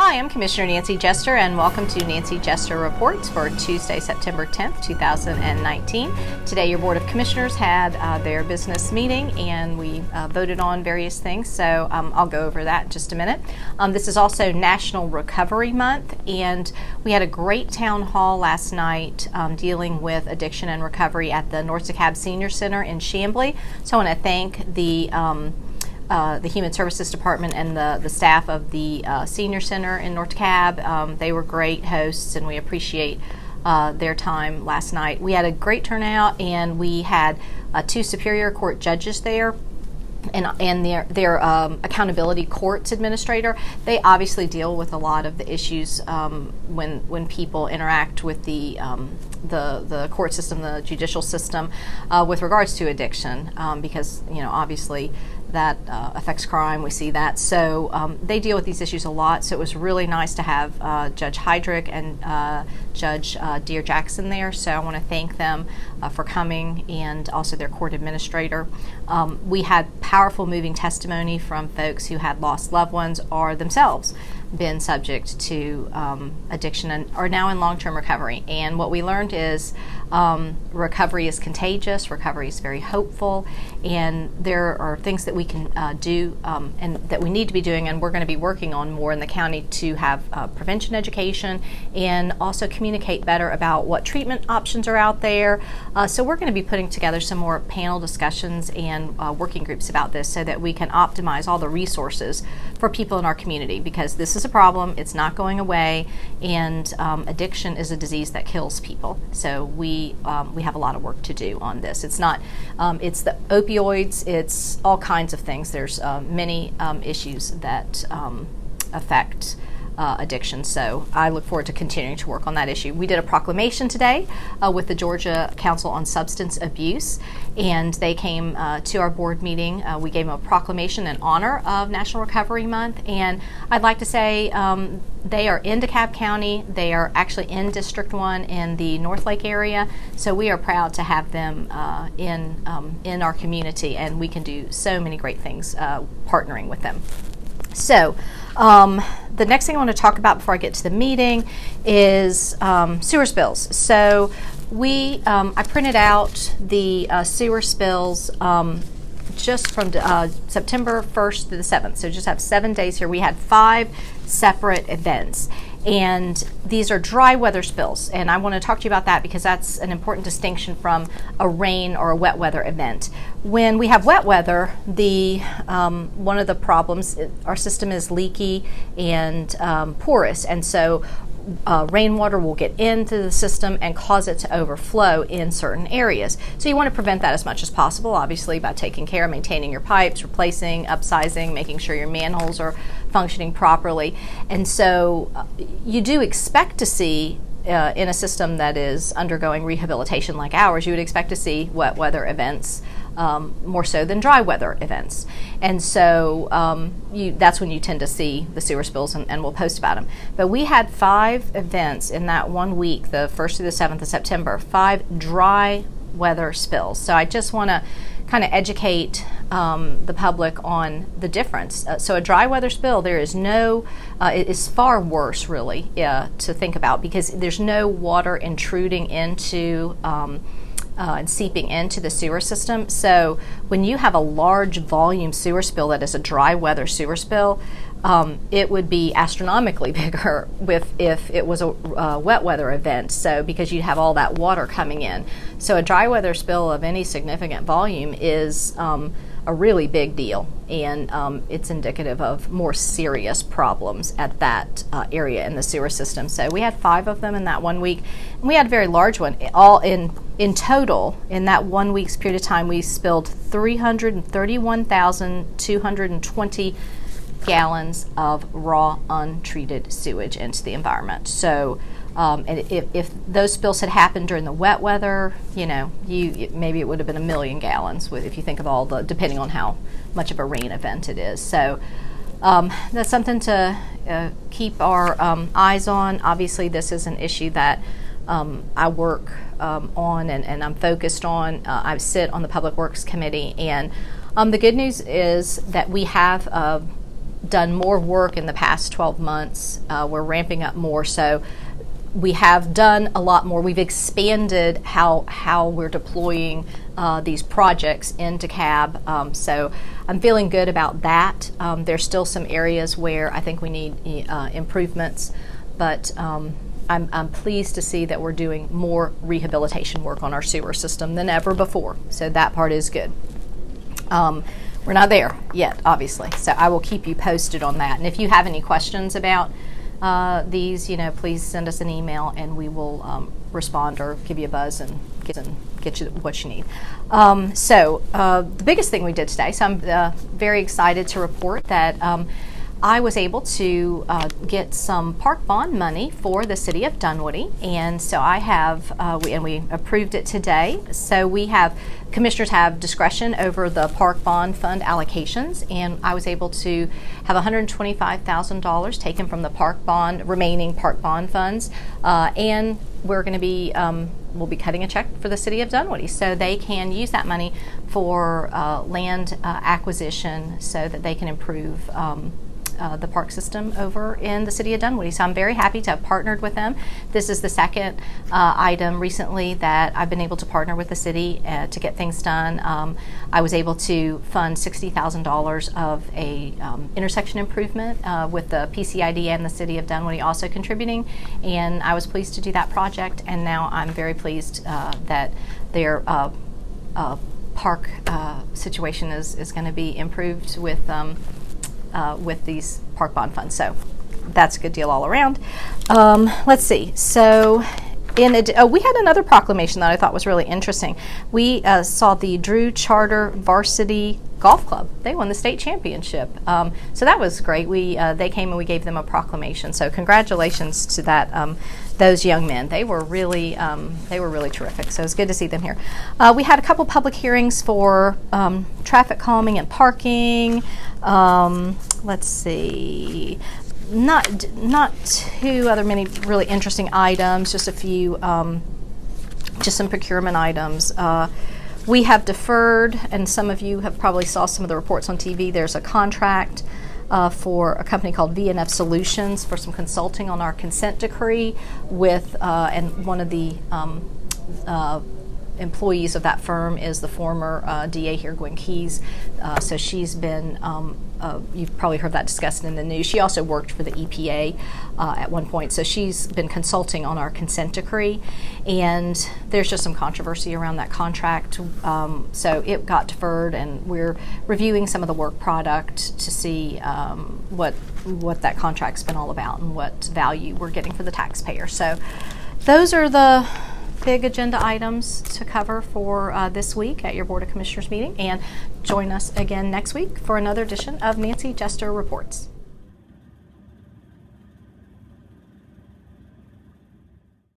Hi, I'm Commissioner Nancy Jester, and welcome to Nancy Jester Reports for Tuesday, September 10th, 2019. Today, your Board of Commissioners had their business meeting, and we voted on various things, so I'll go over that in just a minute. This is also National Recovery Month, and we had a great town hall last night dealing with addiction and recovery at the North DeKalb Senior Center in Chamblee. So I want to thank the Human Services Department and the staff of the Senior Center in North DeKalb. They were great hosts, and we appreciate their time last night. We had a great turnout, and we had two Superior Court judges there and their accountability courts administrator. They obviously deal with a lot of the issues when people interact with the court system, the judicial system, with regards to addiction, because obviously that affects crime. We see that. So they deal with these issues a lot. So it was really nice to have Judge Heydrich and Judge Dear Jackson there. So I want to thank them for coming, and also their court administrator. We had powerful, moving testimony from folks who had lost loved ones or themselves been subject to addiction and are now in long-term recovery. And what we learned is recovery is contagious, recovery is very hopeful, and there are things that we can do and that we need to be doing, and we're going to be working on more in the county to have prevention education and also communicate better about what treatment options are out there. So we're going to be putting together some more panel discussions and working groups about this so that we can optimize all the resources for people in our community, because this is a problem, it's not going away, and addiction is a disease that kills people. So we have a lot of work to do on this. It's not, it's the opioids, it's all kinds of things. There's many issues that affect addiction. So I look forward to continuing to work on that issue. We did a proclamation today with the Georgia Council on Substance Abuse, and they came to our board meeting. We gave them a proclamation in honor of National Recovery Month, and I'd like to say they are in DeKalb County. They are actually in District 1 in the North Lake area, so we are proud to have them in our community, and we can do so many great things partnering with them. So the next thing I want to talk about before I get to the meeting is sewer spills. So I printed out the sewer spills just from September 1st to the 7th. So just have 7 days here. We had 5 separate events. And these are dry weather spills, and I want to talk to you about that because that's an important distinction from a rain or a wet weather event. When we have wet weather, one of the problems, our system is leaky and porous, and so rainwater will get into the system and cause it to overflow in certain areas. So you want to prevent that as much as possible, obviously, by taking care, maintaining your pipes, replacing, upsizing, making sure your manholes are functioning properly. And so you do expect to see in a system that is undergoing rehabilitation like ours, you would expect to see wet weather events more so than dry weather events. And so that's when you tend to see the sewer spills, and we'll post about them. But we had 5 events in that 1 week, the 1st through the 7th of September, 5 dry weather spills. So I just want to kind of educate the public on the difference. So a dry weather spill, there is no, it is far worse really to think about, because there's no water intruding into and seeping into the sewer system. So when you have a large volume sewer spill that is a dry weather sewer spill, it would be astronomically bigger if it was a wet weather event. So because you'd have all that water coming in. So a dry weather spill of any significant volume is a really big deal, and it's indicative of more serious problems at that area in the sewer system. So we had 5 of them in that 1 week, and we had a very large one. All in total, in that 1 week's period of time, we spilled 331,220 gallons of raw, untreated sewage into the environment. So, and if those spills had happened during the wet weather, maybe it would have been 1 million gallons. If you think of all the, depending on how much of a rain event it is. So that's something to keep our eyes on. Obviously, this is an issue that I work on and I'm focused on. I sit on the Public Works Committee, and the good news is that we have done more work in the past 12 months. We're ramping up more, so we have done a lot more. We've expanded how we're deploying these projects into CAB, so I'm feeling good about that. There's still some areas where I think we need improvements, but I'm pleased to see that we're doing more rehabilitation work on our sewer system than ever before, so that part is good. We're not there yet, obviously, so I will keep you posted on that. And if you have any questions about these, please send us an email and we will respond or give you a buzz and get you what you need. The biggest thing we did today, so I'm very excited to report that I was able to get some park bond money for the city of Dunwoody, and so I have, we approved it today. So commissioners have discretion over the park bond fund allocations, and I was able to have $125,000 taken from the remaining park bond funds, and we're going to be, we'll be cutting a check for the city of Dunwoody, so they can use that money for land acquisition so that they can improve the park system over in the city of Dunwoody. So I'm very happy to have partnered with them. This is the second item recently that I've been able to partner with the city to get things done. I was able to fund $60,000 of a intersection improvement with the PCID and the city of Dunwoody also contributing, and I was pleased to do that project, and now I'm very pleased that their park situation is going to be improved with these park bond funds. So that's a good deal all around. Let's see. So we had another proclamation that I thought was really interesting. We saw the Drew Charter Varsity Golf Club. They won the state championship. So that was great. They came and we gave them a proclamation. So congratulations to those young men. They were really terrific. So it's good to see them here. We had a couple public hearings for traffic calming and parking. Let's see. Not too many really interesting items. Just a few, just some procurement items. We have deferred, and some of you have probably saw some of the reports on TV. There's a contract for a company called V&F Solutions for some consulting on our consent decree with, and one of the employees of that firm is the former DA here, Gwen Keys. So she's been, you've probably heard that discussed in the news. She also worked for the EPA at one point. So she's been consulting on our consent decree. And there's just some controversy around that contract. So it got deferred, and we're reviewing some of the work product to see what that contract's been all about and what value we're getting for the taxpayer. So those are the big agenda items to cover for this week at your Board of Commissioners meeting, and join us again next week for another edition of Nancy Jester Reports.